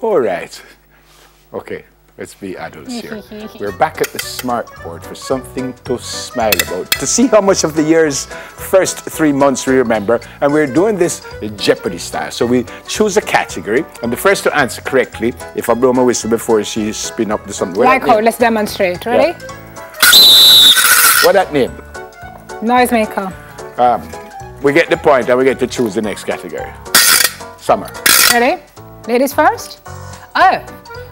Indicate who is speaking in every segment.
Speaker 1: All right. Okay, let's be adults here. We're back at the smart board for something to smile about, to see how much of the year's first 3 months we remember. And we're doing this Jeopardy style. So we choose a category, and the first to answer correctly, if I blow my whistle before she spin up to something.
Speaker 2: Like how? Let's demonstrate. Ready?
Speaker 1: Yeah. What that name?
Speaker 2: Noisemaker.
Speaker 1: We get the point, and we get to choose the next category. Summer.
Speaker 2: Ready? Ladies first? Oh,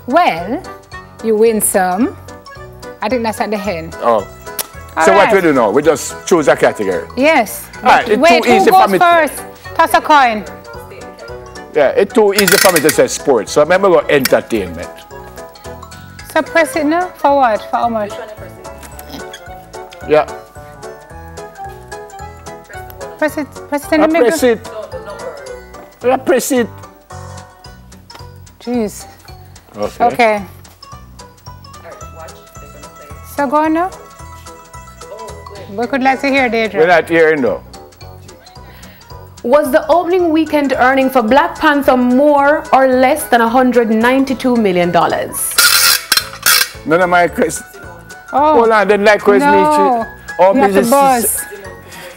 Speaker 2: well, you win some. I think that's at the end.
Speaker 1: Oh. So what we do now? We just choose a category?
Speaker 2: Yes.
Speaker 1: All right, it's
Speaker 2: wait,
Speaker 1: too easy
Speaker 2: who
Speaker 1: for
Speaker 2: goes
Speaker 1: me.
Speaker 2: first? Toss a coin.
Speaker 1: Yeah, it's too easy for me to say sports. So remember go entertainment.
Speaker 2: So press it now? For what? For how much?
Speaker 1: Yeah.
Speaker 2: Press it in the middle.
Speaker 1: Press it. Yeah, press it.
Speaker 2: Jeez.
Speaker 1: Okay.
Speaker 2: Okay. So go on now. We could like to hear Deidre.
Speaker 1: We're not hearing though.
Speaker 3: Was the opening weekend earning for Black Panther more or less than $192 million?
Speaker 1: None of my questions.
Speaker 2: Oh.
Speaker 1: Hold on, then like question.
Speaker 2: No.
Speaker 1: Oh,
Speaker 2: You have to buzz.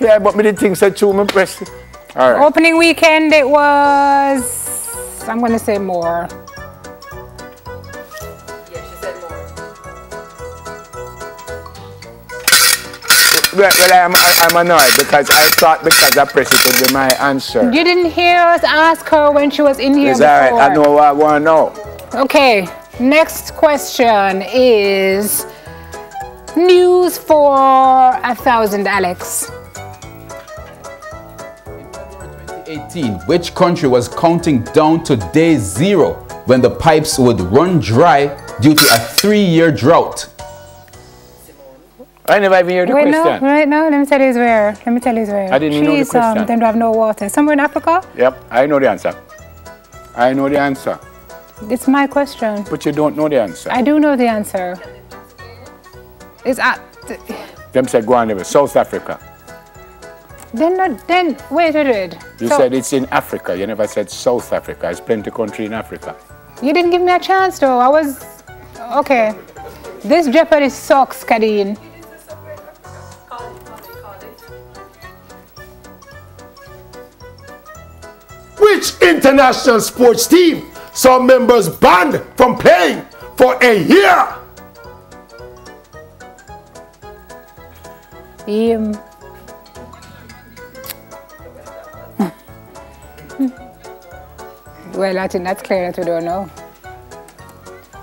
Speaker 1: Yeah, but me the things I chew, me press it. All right.
Speaker 2: Opening weekend, it was, I'm going to say more.
Speaker 3: Yeah, she said more.
Speaker 1: Well, I'm annoyed because I thought because I pressed it would be my answer.
Speaker 2: You didn't hear us ask her when she was in here
Speaker 1: It's
Speaker 2: before.
Speaker 1: all right. I know what I want to know.
Speaker 2: Okay, next question is news for 1,000, Alex.
Speaker 4: 2018, which country was counting down to day 0 when the pipes would run dry due to a 3-year drought?
Speaker 1: I never even heard the question.
Speaker 2: Right now, let me tell you where.
Speaker 1: I didn't know the question.
Speaker 2: Them have no water. Somewhere in Africa?
Speaker 1: Yep, I know the answer. I know the answer.
Speaker 2: It's my question.
Speaker 1: But you don't know the answer.
Speaker 2: I do know the answer. It's at...
Speaker 1: Them said go on there, South Africa.
Speaker 2: Wait.
Speaker 1: You said it's in Africa. You never said South Africa. There's plenty of country in Africa.
Speaker 2: You didn't give me a chance though. I was... Okay. This Jeopardy sucks, Kadeen.
Speaker 5: Which international sports team saw members banned from playing for a year?
Speaker 2: Well, I think that's clear that we don't know.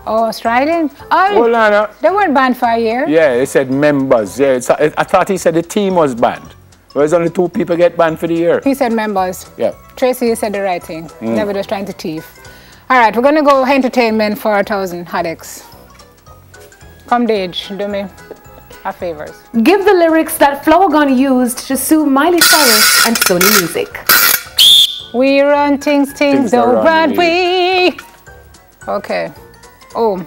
Speaker 2: Oh, Australian? Oh,
Speaker 1: Hold on.
Speaker 2: they weren't banned for a year.
Speaker 1: Yeah, they said members. Yeah, I thought he said the team was banned. Whereas only 2 people get banned for the year.
Speaker 2: He said members.
Speaker 1: Yeah.
Speaker 2: Tracy, you said the right thing. Never just trying to thief. All right, we're going to go entertainment for 1,000, Alex. Come, Dage, do me a favors.
Speaker 3: Give the lyrics that Flower Gun used to sue Miley Cyrus and Sony Music.
Speaker 2: We run things don't run we. Okay. Oh,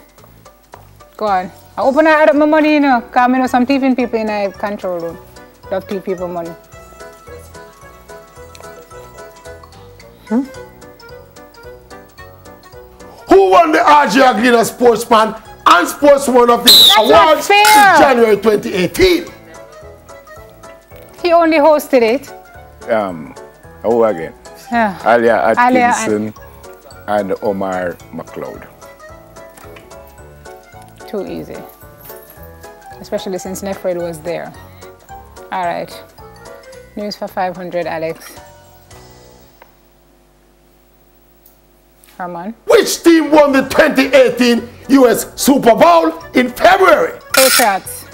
Speaker 2: go on. I open and add up my money, you know, because I know some thieving people in a control room. Love thief people money.
Speaker 5: Who won the RJ Aguilera Sportsman and Sportswoman of the Awards in January 2018?
Speaker 2: He only hosted it.
Speaker 1: Who again?
Speaker 2: Yeah.
Speaker 1: Alia Atkinson and Omar McLeod.
Speaker 2: Too easy. Especially since Nefred was there. All right. News for 500, Alex. Herman.
Speaker 5: Which team won the 2018 US Super Bowl in February?
Speaker 2: Patriots.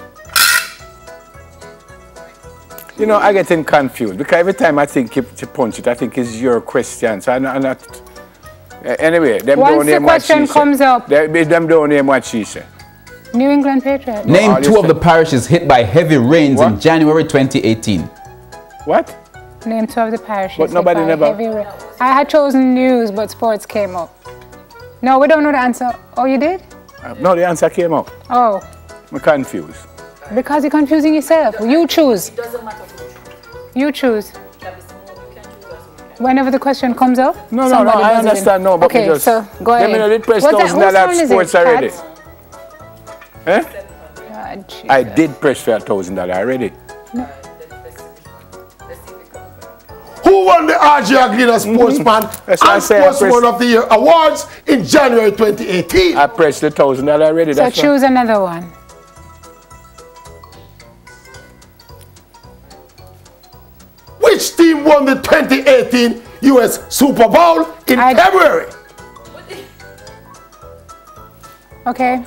Speaker 1: You know, I get confused because every time I think you punch it, I think it's your question. So I'm not. Anyway, them
Speaker 2: Once
Speaker 1: don't
Speaker 2: the
Speaker 1: name what she
Speaker 2: question comes
Speaker 1: said.
Speaker 2: up.
Speaker 1: Them don't name what she said.
Speaker 2: New England Patriots.
Speaker 4: Name 2 of the parishes hit by heavy rains in January 2018.
Speaker 1: What?
Speaker 2: Name 2 of the parishes.
Speaker 1: But nobody never.
Speaker 2: I had chosen news, but sports came up. No, we don't know the answer. Oh, you did?
Speaker 1: No, the answer came up.
Speaker 2: Oh.
Speaker 1: I'm confused.
Speaker 2: Because you're confusing yourself. You choose.
Speaker 3: It doesn't matter who.
Speaker 2: You choose. Whenever the question comes up?
Speaker 1: No, I understand. No, but
Speaker 2: okay,
Speaker 1: just,
Speaker 2: so go ahead.
Speaker 1: I did press $1,000 sports already. Eh?
Speaker 2: God,
Speaker 1: I did press for $1,000 already.
Speaker 2: No.
Speaker 5: Who won the RJ Aguilera Sportsman and Sportsman of the Year awards in January 2018?
Speaker 1: I pressed the $1,000 already.
Speaker 2: So choose another one.
Speaker 5: Which team won the 2018 US Super Bowl in February?
Speaker 2: Okay.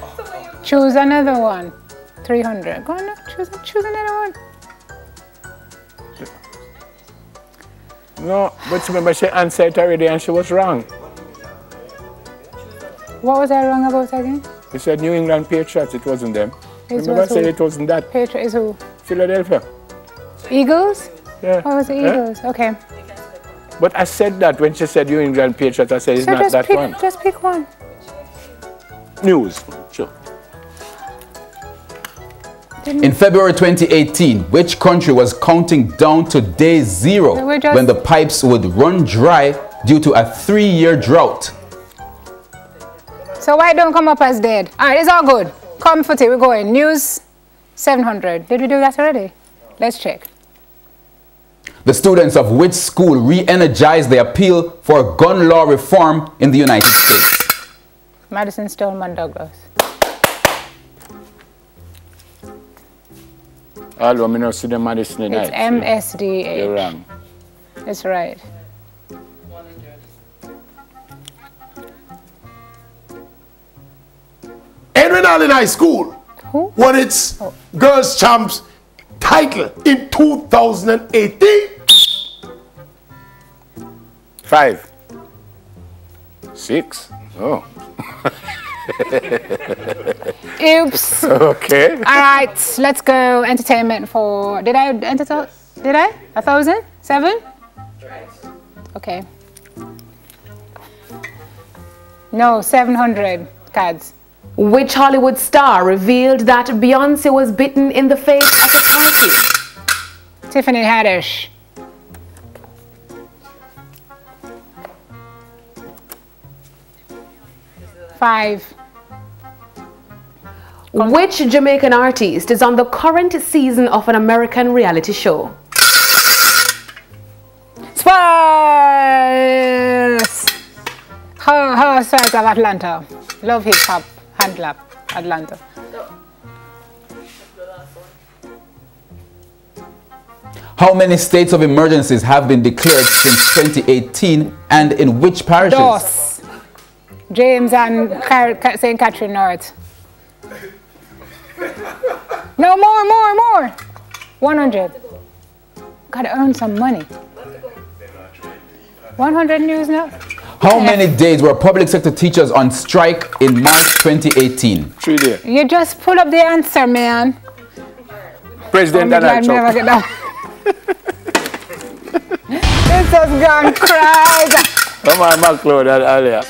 Speaker 2: Choose another one. 300. Go on now. Choose another one.
Speaker 1: No, but remember she answered it already and she was wrong.
Speaker 2: What was I wrong about again?
Speaker 1: You said New England Patriots, it wasn't them. Remember I said it wasn't that.
Speaker 2: Patriots is who?
Speaker 1: Philadelphia.
Speaker 2: Eagles?
Speaker 1: Yeah.
Speaker 2: Oh, it was the Eagles. Okay.
Speaker 1: But I said that when she said New England Patriots, I said it's not that one.
Speaker 2: Just pick one.
Speaker 1: News. Sure.
Speaker 4: In February 2018, which country was counting down to day zero when the pipes would run dry due to a 3-year drought?
Speaker 2: So why don't come up as dead? All right, it's all good. Come for it, we're going. News 700. Did we do that already? Let's check.
Speaker 4: The students of which school re-energized the appeal for gun law reform in the United States?
Speaker 2: Madison Stoneman Douglas.
Speaker 1: Although I don't see the Madison tonight.
Speaker 2: It's MSDH.
Speaker 1: You're wrong.
Speaker 2: That's right.
Speaker 5: Edwin Allen High School won its Girls Champs title in 2018.
Speaker 1: 5. 6. Oh.
Speaker 2: Oops.
Speaker 1: Okay.
Speaker 2: All right, let's go. Entertainment for. Did I enter? Did I? 1,000? 7? Okay. No, 700 cards.
Speaker 3: Which Hollywood star revealed that Beyonce was bitten in the face at a party?
Speaker 2: Tiffany Haddish. Five.
Speaker 3: Which Jamaican artist is on the current season of an American reality show?
Speaker 2: Spurs! Her Spurs of Atlanta. Love hip hop. Hand clap. Atlanta.
Speaker 4: How many states of emergencies have been declared since 2018 and in which parishes?
Speaker 2: Dos. James and St. Catherine North. No, more. 100. Gotta earn some money. 100 news now.
Speaker 4: How many days were public sector teachers on strike in March 2018?
Speaker 1: 3 days.
Speaker 2: You just pull up the answer, man.
Speaker 1: President Donald Trump.
Speaker 2: This has gone crazy.
Speaker 1: Come on, McLeod, earlier.